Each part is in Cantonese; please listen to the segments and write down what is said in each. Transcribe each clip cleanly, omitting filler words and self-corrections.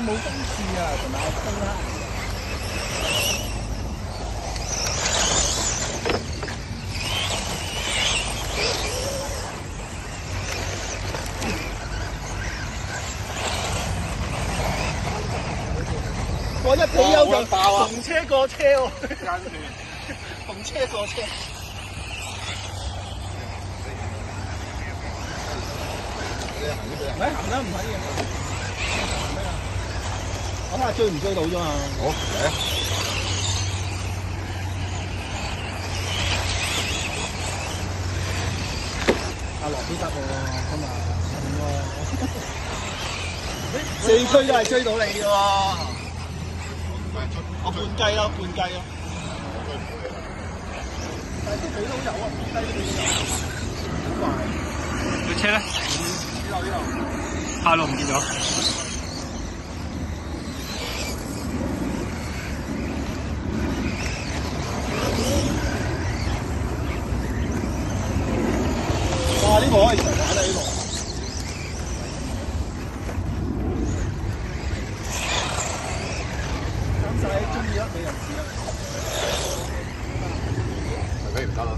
冇公司啊，同埋公啦。我一俾油就逢車過車喎，逢車過車。唔使行啦，唔使嘅。我睇下追唔追到啫嘛。好，嚟啊！阿樂都得喎，今日4區都係追到你嘅喎。我半雞咯，半雞咯。但係啲水都有啊，半雞都有。好快。條車咧？呢度。下路唔見咗。哇！呢個可以成日玩啊！呢個。咁細中意啦，你又唔知啦。係咪唔得啦？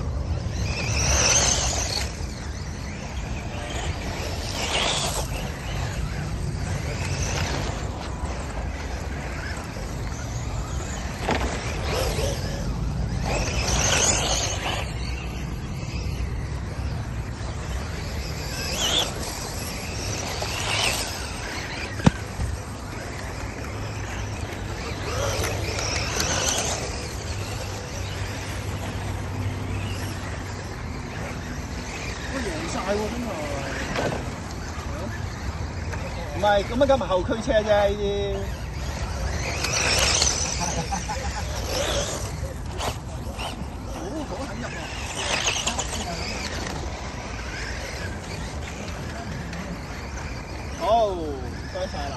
贏曬喎，真係。唔係，咁啊，今日後驅車啫呢啲。哦，好肯入喎。好，唔該曬啦。